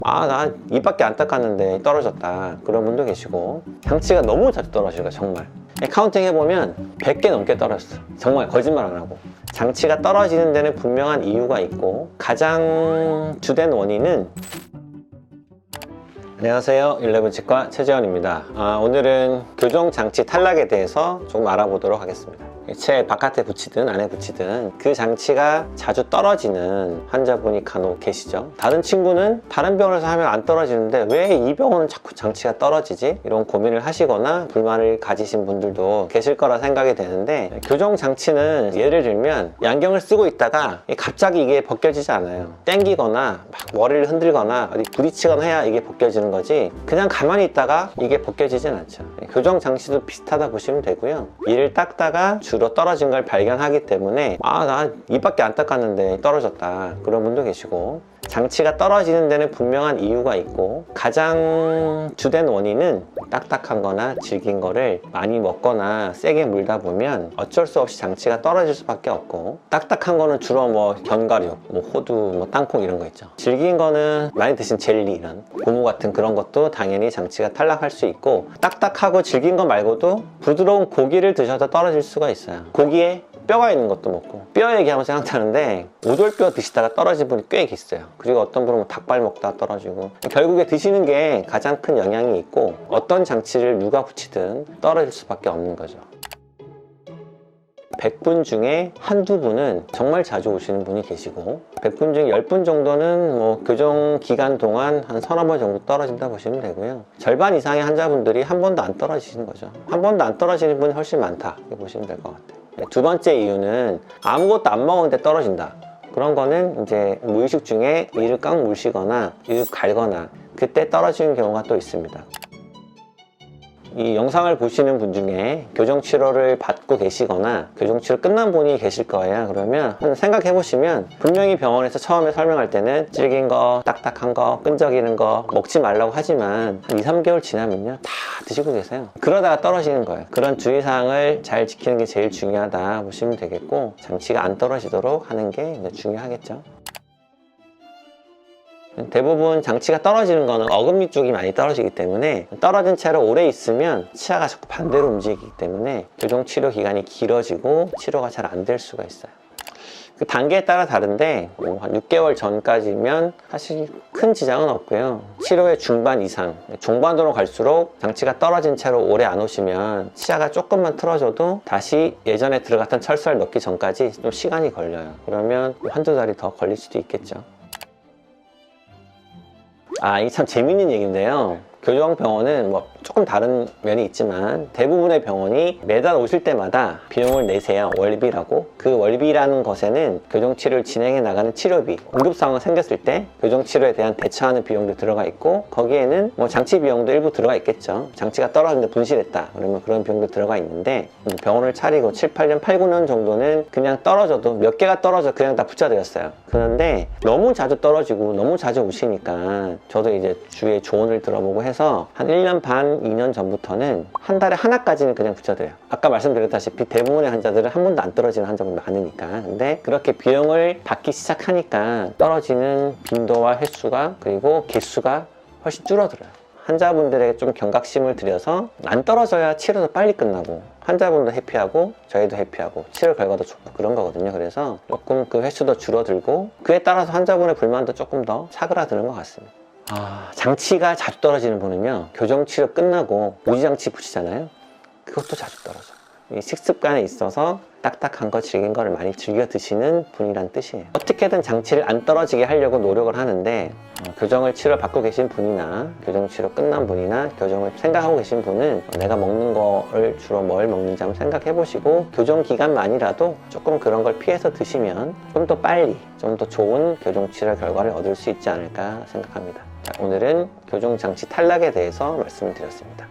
나 입밖에 안 닦았는데 떨어졌다, 그런 분도 계시고, 장치가 너무 자주 떨어지고 정말 카운팅 해보면 100개 넘게 떨어졌어. 정말 거짓말 안 하고. 장치가 떨어지는 데는 분명한 이유가 있고, 가장 주된 원인은, 안녕하세요, 11치과 최재원입니다. 오늘은 교정장치 탈락에 대해서 조금 알아보도록 하겠습니다. 체 바깥에 붙이든 안에 붙이든 그 장치가 자주 떨어지는 환자분이 간혹 계시죠. 다른 친구는 다른 병원에서 하면 안 떨어지는데 왜 이 병원은 자꾸 장치가 떨어지지? 이런 고민을 하시거나 불만을 가지신 분들도 계실 거라 생각이 되는데, 교정장치는 예를 들면 양경을 쓰고 있다가 갑자기 이게 벗겨지지 않아요. 땡기거나 막 머리를 흔들거나 어디 부딪히거나 해야 이게 벗겨지는 거지, 그냥 가만히 있다가 이게 벗겨지진 않죠. 교정장치도 비슷하다 보시면 되고요. 이를 닦다가 주로 떨어진 걸 발견하기 때문에 나 입밖에 안 닦았는데 떨어졌다, 그런 분도 계시고, 장치가 떨어지는 데는 분명한 이유가 있고, 가장 주된 원인은 딱딱한 거나 질긴 거를 많이 먹거나 세게 물다 보면 어쩔 수 없이 장치가 떨어질 수밖에 없고, 딱딱한 거는 주로 뭐 견과류, 뭐 호두, 뭐 땅콩 이런 거 있죠. 질긴 거는 많이 드신 젤리, 이런 고무 같은 그런 것도 당연히 장치가 탈락할 수 있고, 딱딱하고 질긴 거 말고도 부드러운 고기를 드셔도 떨어질 수가 있어요. 고기에 뼈가 있는 것도 먹고, 뼈 얘기하면 생각나는데 오돌뼈 드시다가 떨어진 분이 꽤 계세요. 그리고 어떤 분은 닭발 먹다가 떨어지고, 결국에 드시는 게 가장 큰 영향이 있고, 어떤 장치를 누가 붙이든 떨어질 수밖에 없는 거죠. 100분 중에 한두 분은 정말 자주 오시는 분이 계시고, 100분 중에 10분 정도는 뭐 교정 기간 동안 한 서너 번 정도 떨어진다 보시면 되고요. 절반 이상의 환자분들이 한 번도 안 떨어지시는 거죠. 한 번도 안 떨어지는 분이 훨씬 많다, 이렇게 보시면 될 것 같아요. 두 번째 이유는 아무것도 안 먹었는데 떨어진다. 그런 거는 이제 무의식 중에 이를 깡 물시거나 이를 갈거나 그때 떨어지는 경우가 또 있습니다. 이 영상을 보시는 분 중에 교정치료를 받고 계시거나 교정치료 끝난 분이 계실 거예요. 그러면 생각해 보시면, 분명히 병원에서 처음에 설명할 때는 질긴 거, 딱딱한 거, 끈적이는 거 먹지 말라고 하지만 한 2, 3개월 지나면요 다 드시고 계세요. 그러다가 떨어지는 거예요. 그런 주의사항을 잘 지키는 게 제일 중요하다 보시면 되겠고, 장치가 안 떨어지도록 하는 게 이제 중요하겠죠. 대부분 장치가 떨어지는 거는 어금니 쪽이 많이 떨어지기 때문에, 떨어진 채로 오래 있으면 치아가 자꾸 반대로 움직이기 때문에 교정 치료 기간이 길어지고 치료가 잘 안 될 수가 있어요. 그 단계에 따라 다른데, 한 6개월 전까지면 사실 큰 지장은 없고요. 치료의 중반 이상, 중반으로 갈수록 장치가 떨어진 채로 오래 안 오시면 치아가 조금만 틀어져도 다시 예전에 들어갔던 철사를 넣기 전까지 좀 시간이 걸려요. 그러면 한두 달이 더 걸릴 수도 있겠죠. 이게 참 재밌는 얘기인데요. 교정병원은 뭐 조금 다른 면이 있지만, 대부분의 병원이 매달 오실 때마다 비용을 내세요. 월비라고. 그 월비라는 것에는 교정치료를 진행해 나가는 치료비, 응급상황 생겼을 때 교정치료에 대한 대처하는 비용도 들어가 있고, 거기에는 뭐 장치 비용도 일부 들어가 있겠죠. 장치가 떨어졌는데 분실했다 그러면 그런 비용도 들어가 있는데, 병원을 차리고 7, 8년, 8, 9년 정도는 그냥 떨어져도 몇 개가 떨어져 그냥 다 붙여드렸어요. 그런데 너무 자주 떨어지고 너무 자주 오시니까 저도 이제 주위에 조언을 들어보고 해서 한 1년 반, 2년 전부터는 한 달에 하나까지는 그냥 붙여드려요. 아까 말씀드렸다시피 대부분의 환자들은 한 번도 안 떨어지는 환자분이 많으니까. 근데 그렇게 비용을 받기 시작하니까 떨어지는 빈도와 횟수가, 그리고 개수가 훨씬 줄어들어요. 환자분들에게 좀 경각심을 들여서 안 떨어져야 치료도 빨리 끝나고, 환자분도 해피하고 저희도 해피하고 치료 결과도 좋고 그런 거거든요. 그래서 조금 그 횟수도 줄어들고, 그에 따라서 환자분의 불만도 조금 더 사그라드는 것 같습니다. 장치가 자주 떨어지는 분은요, 교정치료 끝나고 무지장치 붙이잖아요. 그것도 자주 떨어져. 이 식습관에 있어서 딱딱한 거, 질긴 거를 많이 즐겨 드시는 분이란 뜻이에요. 어떻게든 장치를 안 떨어지게 하려고 노력을 하는데, 교정을 치료 받고 계신 분이나 교정 치료 끝난 분이나 교정을 생각하고 계신 분은 내가 먹는 거를 주로 뭘 먹는지 한번 생각해 보시고, 교정 기간만이라도 조금 그런 걸 피해서 드시면 좀 더 빨리, 좀 더 좋은 교정 치료 결과를 얻을 수 있지 않을까 생각합니다. 자, 오늘은 교정장치 탈락에 대해서 말씀을 드렸습니다.